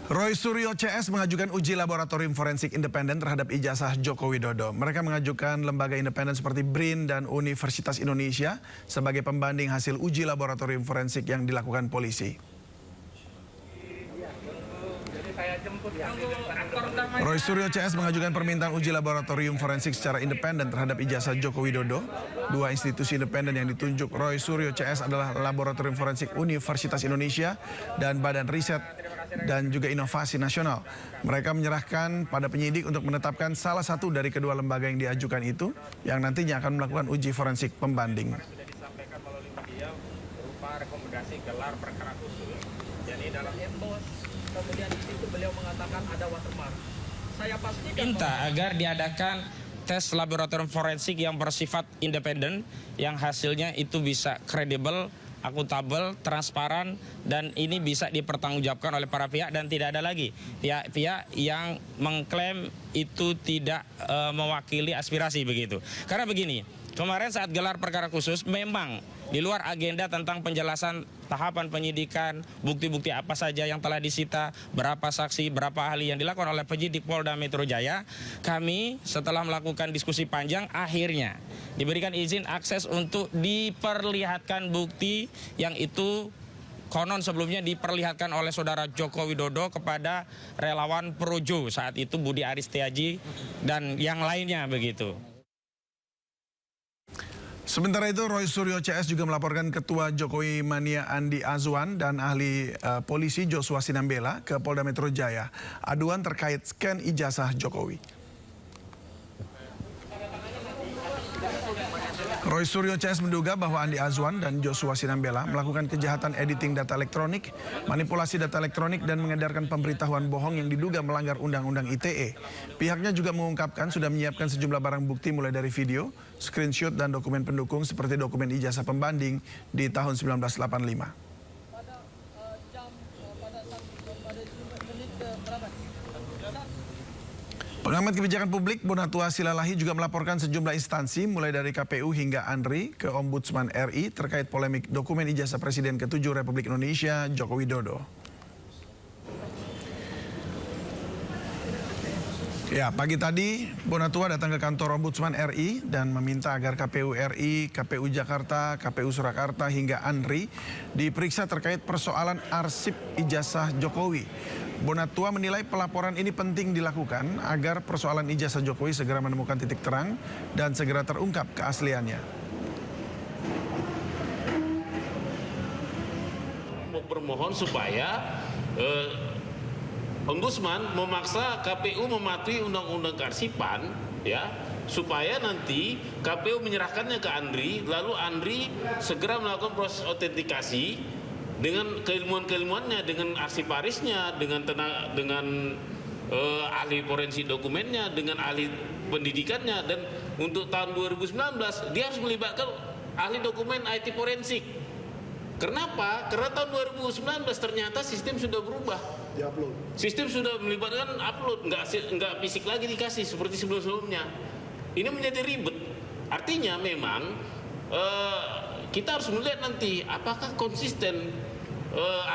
Roy Suryo CS mengajukan uji laboratorium forensik independen terhadap ijazah Joko Widodo. Mereka mengajukan lembaga independen seperti BRIN dan Universitas Indonesia sebagai pembanding hasil uji laboratorium forensik yang dilakukan polisi. Roy Suryo CS mengajukan permintaan uji laboratorium forensik secara independen terhadap ijazah Joko Widodo. Dua institusi independen yang ditunjuk Roy Suryo CS adalah Laboratorium Forensik Universitas Indonesia dan Badan Riset dan juga Inovasi Nasional. Mereka menyerahkan pada penyidik untuk menetapkan salah satu dari kedua lembaga yang diajukan itu yang nantinya akan melakukan uji forensik pembanding. Sudah disampaikan melalui media berupa rekomendasi gelar perkara khusus. Jadi dalam embos kemudian di situ beliau mengatakan ada watermark. Saya pastikan minta agar diadakan tes laboratorium forensik yang bersifat independen, yang hasilnya itu bisa kredibel, akuntabel, transparan, dan ini bisa dipertanggungjawabkan oleh para pihak dan tidak ada lagi pihak-pihak yang mengklaim itu tidak mewakili aspirasi begitu. Karena begini, kemarin saat gelar perkara khusus memang di luar agenda tentang penjelasan tahapan penyidikan, bukti-bukti apa saja yang telah disita, berapa saksi, berapa ahli yang dilakukan oleh penyidik Polda Metro Jaya, kami setelah melakukan diskusi panjang akhirnya diberikan izin akses untuk diperlihatkan bukti yang itu konon sebelumnya diperlihatkan oleh saudara Joko Widodo kepada relawan Projo saat itu Budi Aris Setiaji dan yang lainnya begitu. Sementara itu, Roy Suryo CS juga melaporkan Ketua Jokowi Mania Andi Azwan dan ahli polisi Joshua Sinambela ke Polda Metro Jaya. Aduan terkait scan ijazah Jokowi. Roy Suryo CS menduga bahwa Andi Azwan dan Joshua Sinambela melakukan kejahatan editing data elektronik, manipulasi data elektronik, dan mengedarkan pemberitahuan bohong yang diduga melanggar Undang-Undang ITE. Pihaknya juga mengungkapkan sudah menyiapkan sejumlah barang bukti mulai dari video, screenshot, dan dokumen pendukung seperti dokumen ijazah pembanding di tahun 1985. Pengamat kebijakan publik Bonatua Silalahi juga melaporkan sejumlah instansi mulai dari KPU hingga ANRI ke Ombudsman RI terkait polemik dokumen ijazah Presiden ke-7 Republik Indonesia Joko Widodo. Ya, pagi tadi Bonatua datang ke kantor Ombudsman RI dan meminta agar KPU RI, KPU Jakarta, KPU Surakarta hingga ANRI diperiksa terkait persoalan arsip ijazah Jokowi. Bonatua menilai pelaporan ini penting dilakukan agar persoalan ijazah Jokowi segera menemukan titik terang dan segera terungkap keasliannya. Bermohon supaya Ombudsman memaksa KPU mematuhi Undang-Undang Kearsipan, ya, supaya nanti KPU menyerahkannya ke ANRI, lalu ANRI segera melakukan proses autentikasi dengan keilmuan-keilmuannya, dengan arsiparisnya, dengan ahli forensik dokumennya, dengan ahli pendidikannya, dan untuk tahun 2019 dia harus melibatkan ahli dokumen IT forensik. Kenapa? Karena tahun 2019 ternyata sistem sudah berubah. Sistem sudah melibatkan upload, nggak fisik lagi dikasih seperti sebelum-sebelumnya. Ini menjadi ribet. Artinya memang kita harus melihat nanti apakah konsisten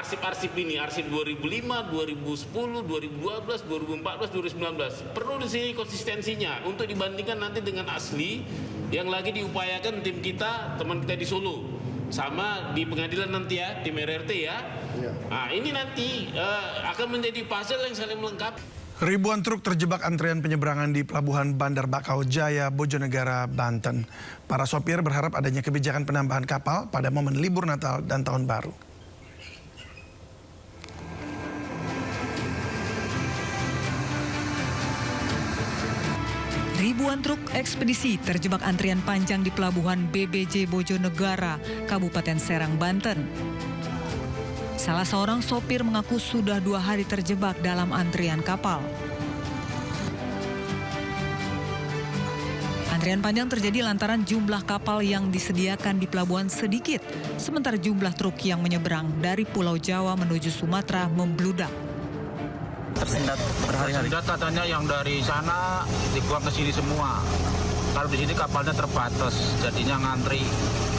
arsip-arsip ini, arsip 2005, 2010, 2012, 2014, 2019. Perlu di sini konsistensinya untuk dibandingkan nanti dengan asli yang lagi diupayakan tim kita, teman kita di Solo. Sama di pengadilan nanti ya, tim RRT ya. Nah, ini nanti akan menjadi puzzle yang saling melengkapi. Ribuan truk terjebak antrian penyeberangan di Pelabuhan Bandar Bakau Jaya, Bojonegara, Banten. Para sopir berharap adanya kebijakan penambahan kapal pada momen libur Natal dan Tahun Baru. Ribuan truk ekspedisi terjebak antrian panjang di Pelabuhan BBJ Bojonegara, Kabupaten Serang, Banten. Salah seorang sopir mengaku sudah 2 hari terjebak dalam antrian kapal. Antrian panjang terjadi lantaran jumlah kapal yang disediakan di pelabuhan sedikit, sementara jumlah truk yang menyeberang dari Pulau Jawa menuju Sumatera membludak. Tersendat berhari-hari. Tersendat katanya yang dari sana dibuang ke sini semua. Kalau di sini kapalnya terbatas, jadinya ngantri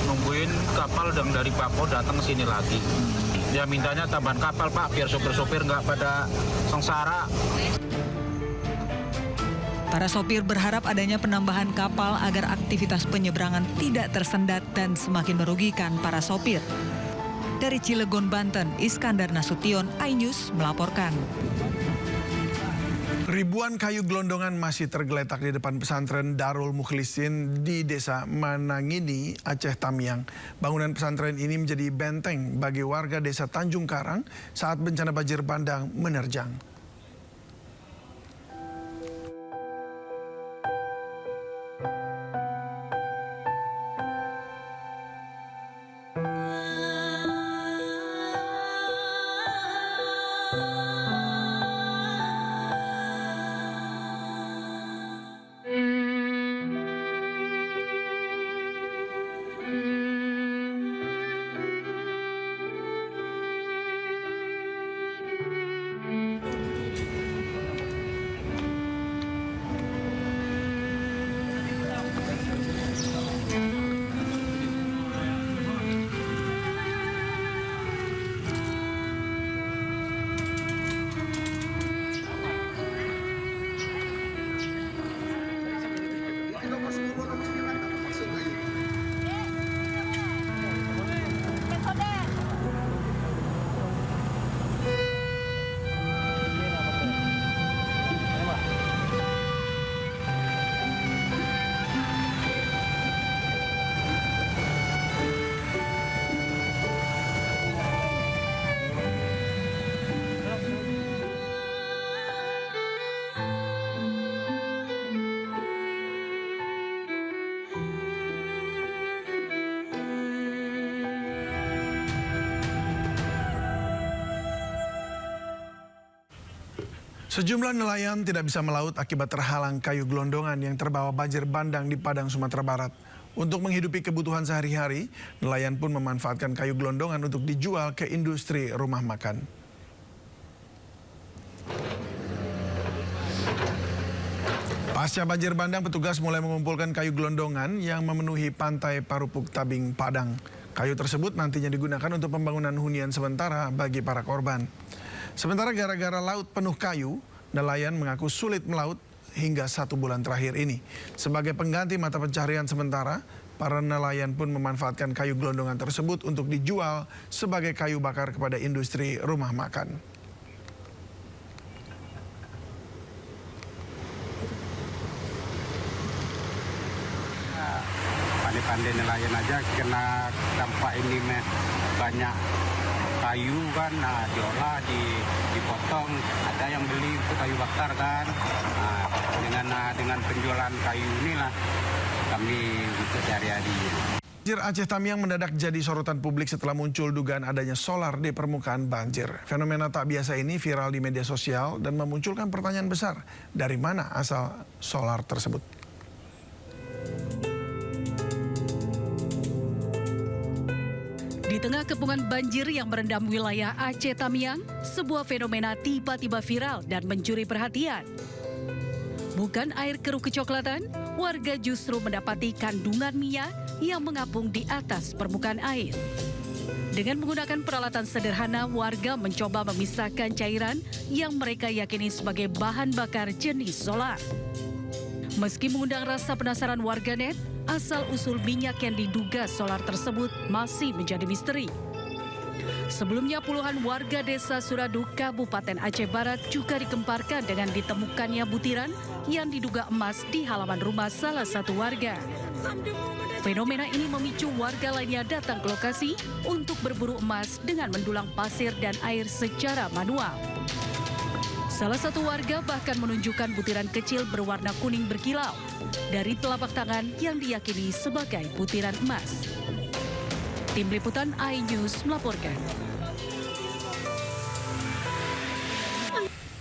nungguin kapal yang dari Bako datang ke sini lagi. Ya mintanya tambahan kapal Pak, biar sopir-sopir nggak pada sengsara. Para sopir berharap adanya penambahan kapal agar aktivitas penyeberangan tidak tersendat dan semakin merugikan para sopir. Dari Cilegon, Banten, Iskandar Nasution, iNews melaporkan. Ribuan kayu gelondongan masih tergeletak di depan pesantren Darul Mukhlisin di Desa Manangini, Aceh Tamiang. Bangunan pesantren ini menjadi benteng bagi warga Desa Tanjung Karang saat bencana banjir bandang menerjang. Sejumlah nelayan tidak bisa melaut akibat terhalang kayu gelondongan yang terbawa banjir bandang di Padang, Sumatera Barat. Untuk menghidupi kebutuhan sehari-hari, nelayan pun memanfaatkan kayu gelondongan untuk dijual ke industri rumah makan. Pasca banjir bandang, petugas mulai mengumpulkan kayu gelondongan yang memenuhi pantai Parupuk Tabing, Padang. Kayu tersebut nantinya digunakan untuk pembangunan hunian sementara bagi para korban. Sementara gara-gara laut penuh kayu, nelayan mengaku sulit melaut hingga 1 bulan terakhir ini. Sebagai pengganti mata pencaharian sementara, para nelayan pun memanfaatkan kayu gelondongan tersebut untuk dijual sebagai kayu bakar kepada industri rumah makan. Pandai-pandai nelayan aja kena dampak ini banyak kayu kan, diolah, dipotong, ada yang beli untuk kayu bakar kan. Dengan penjualan kayu inilah kami untuk sehari-hari. Banjir Aceh Tamiang mendadak jadi sorotan publik setelah muncul dugaan adanya solar di permukaan banjir. Fenomena tak biasa ini viral di media sosial dan memunculkan pertanyaan besar, dari mana asal solar tersebut? Di tengah kepungan banjir yang merendam wilayah Aceh Tamiang, sebuah fenomena tiba-tiba viral dan mencuri perhatian. Bukan air keruh kecoklatan, warga justru mendapati kandungan minyak yang mengapung di atas permukaan air. Dengan menggunakan peralatan sederhana, warga mencoba memisahkan cairan yang mereka yakini sebagai bahan bakar jenis solar. Meski mengundang rasa penasaran warganet, asal-usul minyak yang diduga solar tersebut masih menjadi misteri. Sebelumnya puluhan warga desa Suradu, Kabupaten Aceh Barat juga dikemparkan dengan ditemukannya butiran yang diduga emas di halaman rumah salah satu warga. Fenomena ini memicu warga lainnya datang ke lokasi untuk berburu emas dengan mendulang pasir dan air secara manual. Salah satu warga bahkan menunjukkan butiran kecil berwarna kuning berkilau dari telapak tangan yang diyakini sebagai butiran emas. Tim Liputan iNews melaporkan.